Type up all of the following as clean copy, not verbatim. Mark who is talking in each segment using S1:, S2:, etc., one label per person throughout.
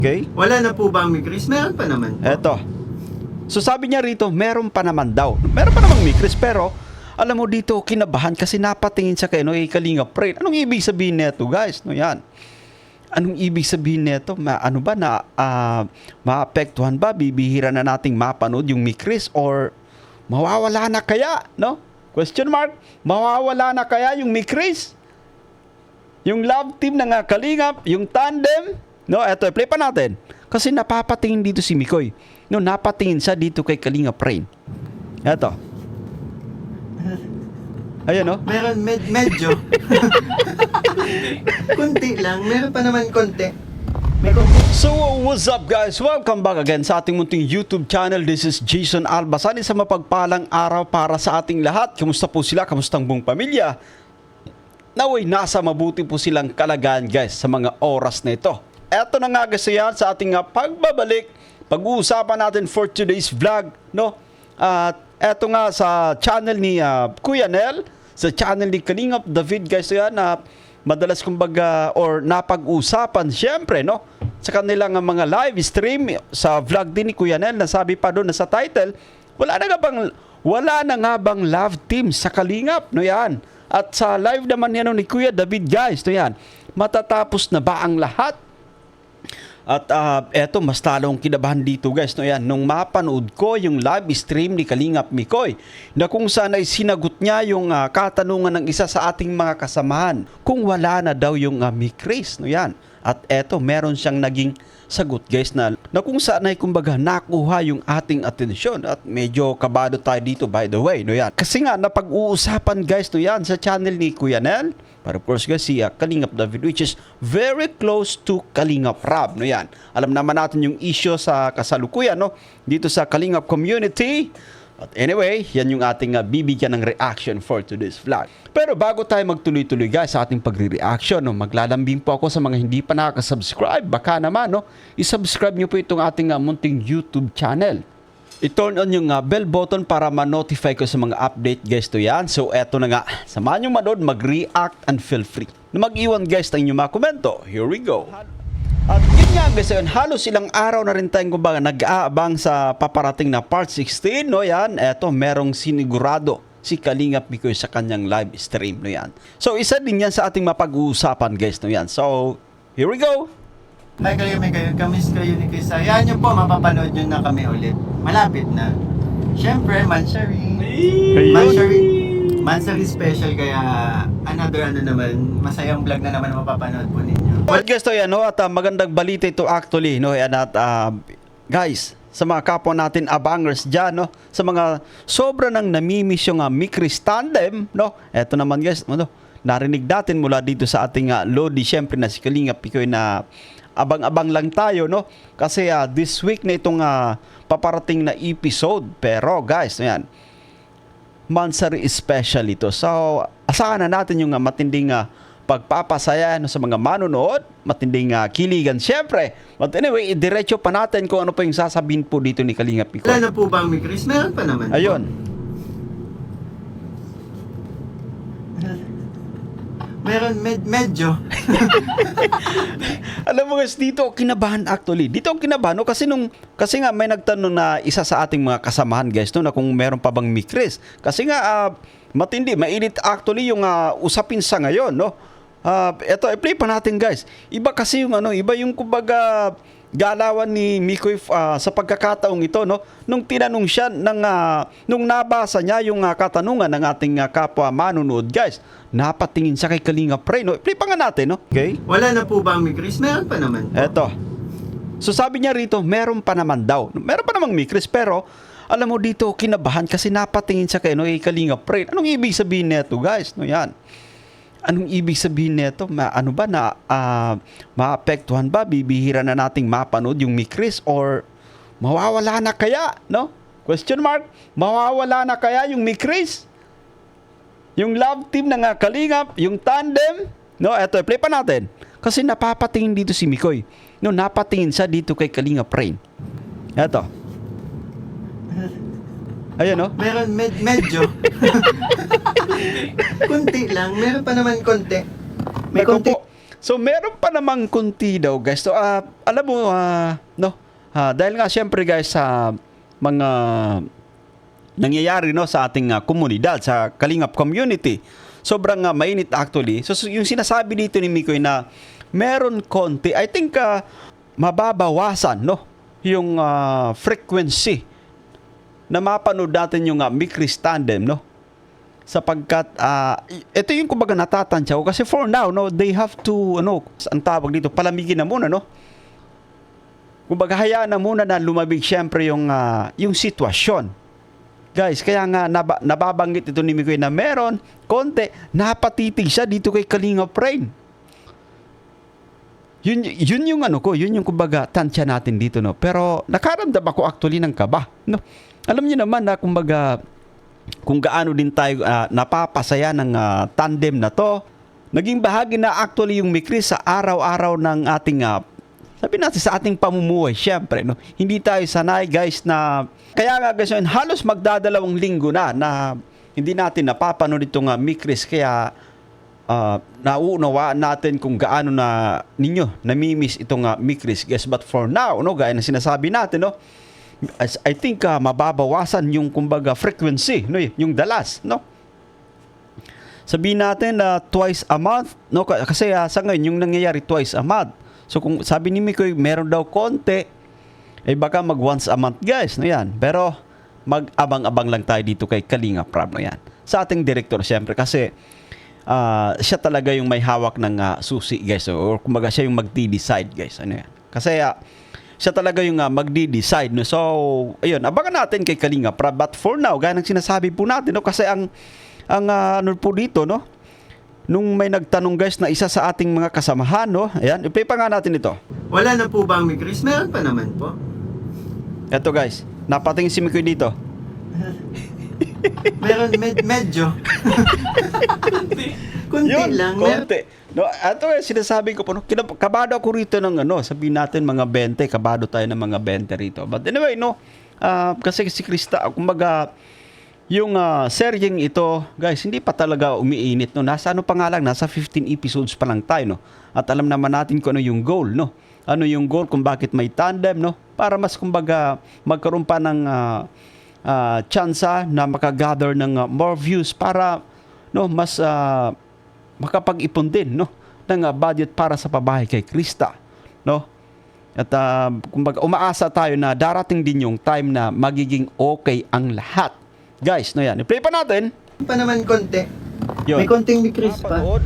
S1: Okay?
S2: Wala na po ba ang Chris? Meron pa naman po.
S1: Eto. So sabi niya rito, meron pa naman daw. Meron pa namang Mikris, pero alam mo dito, kinabahan kasi napatingin sa kay Kalinga Fred. Anong ibig sabihin nito, guys? No, yan. Anong ibig sabihin nito? Ano ba na maapektuhan ba? Bibihira na nating mapanood yung Mikris or mawawala na kaya, no? Question mark. Mawawala na kaya yung Mikris? Yung love team ng Kalingap, yung tandem, no? Eto, play pa natin. Kasi napapatingin dito si Mikoy. No, napatingin siya dito kay Kalinga Fred. Eto. Ayan, no?
S2: Meron medyo. Kunti lang. Meron pa naman konti. May konti.
S1: So, what's up guys? Welcome back again sa ating munting YouTube channel. This is Jason Albasani sa mapagpalang araw para sa ating lahat. Kamusta po sila? Kamustang buong pamilya? Naway, nasa mabuti po silang kalagayan guys sa mga oras na ito. Eto na nga guys yan sa ating pagbabalik. Pag-uusapan natin for today's vlog, no? At eto nga sa channel ni Kuya Nel, sa channel ni Kalingap David guys yan na madalas kumbaga or napag-usapan syempre, no? Sa kanilang mga live stream sa vlog din ni Kuya Nel, nasabi pa doon na sa title, wala na nga bang love team sa Kalingap, no yan? At sa live naman yan ni Kuya David guys, no yan? Matatapos na ba ang lahat? At eto, mas talong kinabahan dito guys, no yan, nung mapanood ko yung live stream ni Kalingap Mikoy na kung saan ay sinagot niya yung katanungan ng isa sa ating mga kasamahan kung wala na daw yung Mikris, no yan. At eto, meron siyang naging sagot guys na kung saan ay kumbaga nakuha yung ating atensyon at medyo kabado tayo dito by the way, no yan. Kasi nga napag-uusapan guys, no yan, sa channel ni Kuya Nel, but of course guys si Kalingap David which is very close to Kalingap Rab, no yan. Alam naman natin yung issue sa kasalukuyan, no, dito sa Kalingap community. But anyway, yan yung ating bibigyan ng reaction for today's vlog. Pero bago tayo magtuloy-tuloy guys sa ating pagre-reaction, no, maglalambing po ako sa mga hindi pa nakaka-subscribe. Baka naman, no, i-subscribe nyo po itong ating munting YouTube channel. I-turn on yung bell button para ma-notify ko sa mga update guys to yan. So eto na nga, samahan nyo manood, mag-react and feel free na mag-iwan guys ng inyong mga komento. Here we go. At yun nga guys, yun, halos ilang araw na rin tayong kumbaga nag-aabang sa paparating na part 16, no yan. Eto, merong sinigurado si Kalingap Mikoy sa kanyang live stream, no yan. So isa din yan sa ating mapag-uusapan guys, no yan. So here we go.
S2: Hi kayo, may kayo. Kamis kayo ni Chris. Hayaan nyo po, mapapanood nyo na kami ulit. Malapit na. Siyempre, Mansari. Mansari special, kaya another naman, masayang vlog na naman mapapanood po ninyo.
S1: Well guys, to yan, no? At magandang balita ito actually, no? Yan, at guys, sa mga kapwa natin abangers dyan, no? Sa mga sobra nang namimiss yung Mikris tandem, no? Eto naman guys, no? Narinig natin mula dito sa ating Lodi, syempre na si Kalingap Mikoy na abang-abang lang tayo, no? Kasi this week na itong paparating na episode. Pero guys, yan, Mansari special ito. So, asahan na natin yung matinding pagpapasaya, no, sa mga manonood, matinding kiligan syempre. But anyway, diretso pa natin kung ano pa yung sasabihin po dito ni Kalingap Mikoy.
S2: Wala na po ba ang Chris? Meron pa naman po.
S1: Ayun.
S2: Meron medyo.
S1: Alam mo guys, dito ako kinabahan actually. Dito ako kinabahan, no? Kasi nga may nagtanong na isa sa ating mga kasamahan guys, no, na kung meron pa bang Mikris. Kasi nga matindi, mainit actually yung usapin sa ngayon, no. Eto, i-play pa natin guys. Iba kasi yung iba yung kumbaga galawan ni Mikoy sa pagkakataong ito, no, nung tinanong siya nung nabasa niya yung katanungan ng ating kapwa manonood guys, napatingin siya kay Kalingap Fred, no. Play pa nga natin, no. Okay?
S2: Wala na po ba ang Chris? Meron pa naman po.
S1: Eto. So sabi niya rito, meron pa naman daw. Meron pa namang Mikris, pero alam mo dito, kinabahan kasi napatingin siya kay Kalingap Fred. Anong ibig sabihin nito guys, no yan? Anong ibig sabihin nito? Ano ba na maapektuhan ba? Bibihira na nating mapanood yung Mikris or mawawala na kaya, no? Question mark. Mawawala na kaya yung Mikris? Yung love team ng Kalingap, yung tandem, no? Eto, play pa natin. Kasi napapatingin dito si Mikoy. No, napatingin siya dito kay Kalingap Fred. Eto. Ayan, no?
S2: Meron medyo. Kunti lang. Meron pa naman konti. May konti.
S1: So meron pa namang kunti daw guys. So alam mo no, dahil nga syempre guys sa mga nangyayari no sa ating komunidad, sa Kalingap community, sobrang mainit actually. So yung sinasabi dito ni Mikoy na meron konti, I think mababawasan no yung frequency na mapanood natin yung Mikris Tandem no. Sapagkat ito yung kumbaga natatantya ko kasi for now no, they have to ang tawag dito, palamigin na muna no. Kumbaga hayaan na muna na lumabig syempre yung sitwasyon. Guys, kaya nga nababanggit ito ni Mikoy na meron konti napatitig siya dito kay Kalingap Rain. Yun yung yun yung kumbaga tansya natin dito no. Pero nakaramdam ako actually ng kaba no. Alam niyo naman na kumbaga kung gaano din tayo napapasaya ng tandem na to. Naging bahagi na actually yung Mikris sa araw-araw ng ating sabi natin sa ating pamumuhay syempre no. Hindi tayo sanay guys na kaya nga guys halos magdadalawang linggo na hindi natin napapanood itong Mikris kaya nauunawaan natin kung gaano na ninyo namimiss itong Mikris guys. But for now no, gaya na sinasabi natin no, I think mababawasan yung kumbaga frequency no, yung dalas no. Sabihin natin twice a month no, kasi sa ngayon yung nangyayari twice a month. So kung sabi ni Mikoy meron daw konti, baka mag once a month guys no yan. Pero mag-abang-abang lang tayo dito kay Kalingap Rab no yan. Sa ating director syempre kasi siya talaga yung may hawak ng susi guys or kumbaga siya yung magdi-decide guys ano yan. Kasi siya talaga yung magdi-decide no. So ayun, abangan natin kay Kalingap Rab. But for now, gaya ng sinasabi po natin no, kasi ang ano po dito no, nung may nagtanong guys na isa sa ating mga kasamahan no, ayan, ipa nga natin ito.
S2: Wala na po ba ang Mikris? Meron pa naman po.
S1: Eto guys, napatingin si Mikoy dito.
S2: Meron medyo. Kunti
S1: Yun,
S2: lang.
S1: konti. No, ato sinasabi ko po, no, kabado ako rito ng sabihin natin mga 20, kabado tayo ng mga 20 rito. But anyway, no, kasi si Krista, kumbaga, yung seryeng ito, guys, hindi pa talaga umiinit, no. Nasa pa nga lang, nasa 15 episodes pa lang tayo, no. At alam naman natin kung ano yung goal, no. Ano yung goal kung bakit may tandem, no. Para mas, kumbaga, magkaroon pa ng tsansa na makagather ng more views para, no, mas makapag-ipon din no ng budget para sa pabahay kay Krista no. At kumbaga umaasa tayo na darating din yung time na magiging okay ang lahat guys no yan. I-play pa natin
S2: Pa naman konti.
S1: yun.
S2: May konting Mikris pa.
S1: Mapanood.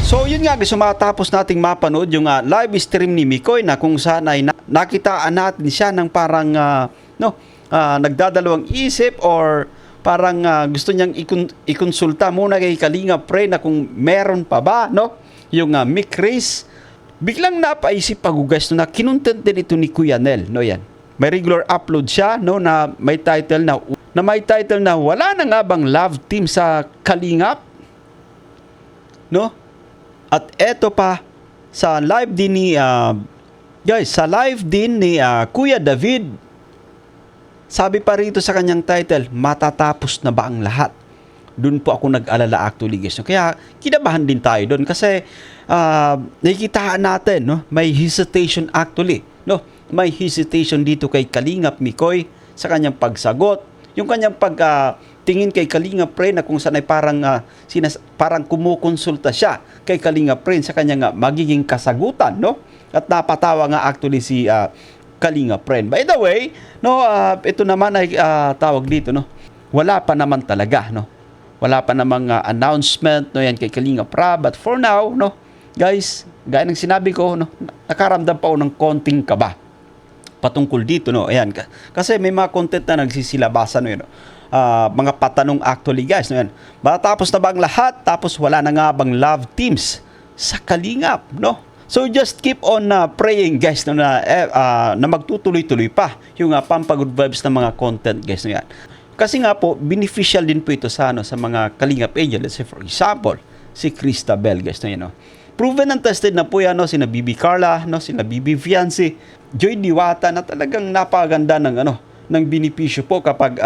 S1: So yun nga guys, matapos nating mapanood yung live stream ni Mikoy na kung saan ay nakitaan natin siya ng parang nagdadalawang isip or parang gusto niyang ikonsulta muna kay Kalingap Rain na kung meron pa ba no yung Mikris. Biglang napaisip ako guys no, na kinontent din ito ni Kuya Nel no yan. May regular upload siya no na may title na wala na nga bang love team sa Kalingap no. At eto pa sa live din ni Kuya David. Sabi pa rito sa kanyang title, matatapos na ba ang lahat? Doon po ako nag-alala actually guys. No? Kaya kinabahan din tayo doon kasi nakikitaan natin, no? May hesitation actually. No? May hesitation dito kay Kalingap Mikoy sa kanyang pagsagot. Yung kanyang pagtingin kay Kalingap Rain na kung saan ay parang kumukonsulta siya kay Kalingap Rain sa kanyang magiging kasagutan. No? At napatawa nga actually si Kalingap Rain. By the way, no, ito naman ay tawag dito, no. Wala pa naman talaga, no. Wala pa namang announcement no yan kay Kalingap Rab. But for now, no, guys, gaya ng sinabi ko, no, nakaramdam pa ako ng konting kaba patungkol dito, no. Ayan, kasi may mga content na nagsisilabasan, no, yun, no? Mga patanong actually, guys, no yan. Matapos na ba ang lahat? Tapos wala na nga bang love teams sa Kalingap, no? So just keep on praying guys no, na magtutuloy-tuloy pa yung pampagood vibes ng mga content guys no yan. Kasi nga po beneficial din po ito sa mga Kalingap Angel. Let's say for example, si Krista Bell guys no yan no. Proven and tested na po yan no, sina Bibi Carla no, sina Bibi Fiancé, Joy Diwata na talagang napakaganda ng benepisyo po kapag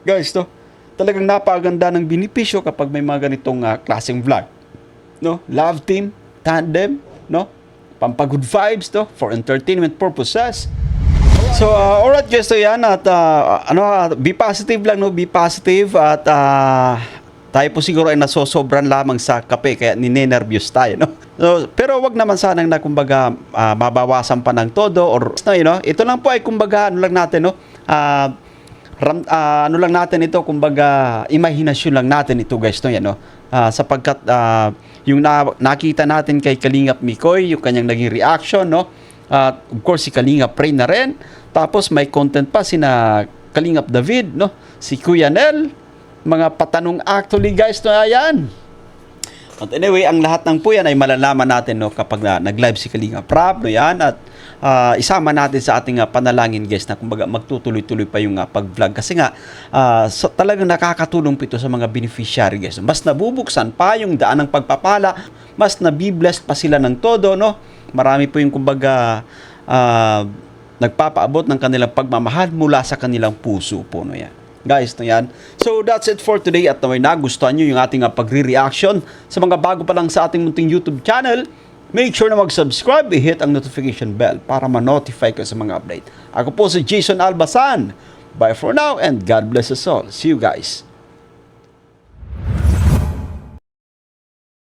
S1: guys no. Talagang napakaganda ng benepisyo kapag may mga ganitong klaseng vlog. No, love team tandem, no? Pampagood vibes, no? For entertainment purposes. So, alright guys, so yan at be positive lang, no? Be positive at tayo po siguro ay nasosobran lamang sa kape kaya ninenervyos tayo, no? So, pero wag naman sanang na kumbaga mabawasan pa ng todo or ito lang po ay kumbaga ano lang natin, no? Ano lang natin ito, kumbaga imahinasyon lang natin ito guys, no? Yan, no? Sapagkat yung nakita natin kay Kalingap Mikoy, yung kanyang naging reaction, no? Of course si Kalingap Ray na rin. Tapos may content pa sina Kalingap David, no? Si Kuya Nel. Mga patanong actually guys, no? Ayan. But anyway, ang lahat ng po yan ay malalaman natin, no? Kapag nag-live si Kalingap Rap, no? Yan. At isama natin sa ating panalangin guys na kumbaga magtutuloy-tuloy pa yung pag-vlog. Kasi nga, talagang nakakatulong po ito sa mga beneficiary guys. Mas nabubuksan pa yung daan ng pagpapala, mas nabibless pa sila ng todo, no? Marami po yung kumbaga nagpapaabot ng kanilang pagmamahal mula sa kanilang puso po, no? Yan. Guys, no yan. So that's it for today at naway nagustuhan nyo yung ating pagre-reaction sa mga bago pa lang sa ating munting YouTube channel. Make sure na mag-subscribe, i-hit ang notification bell para ma-notify ka sa mga update. Ako po si Jason Albasan. Bye for now and God bless us all. See you guys.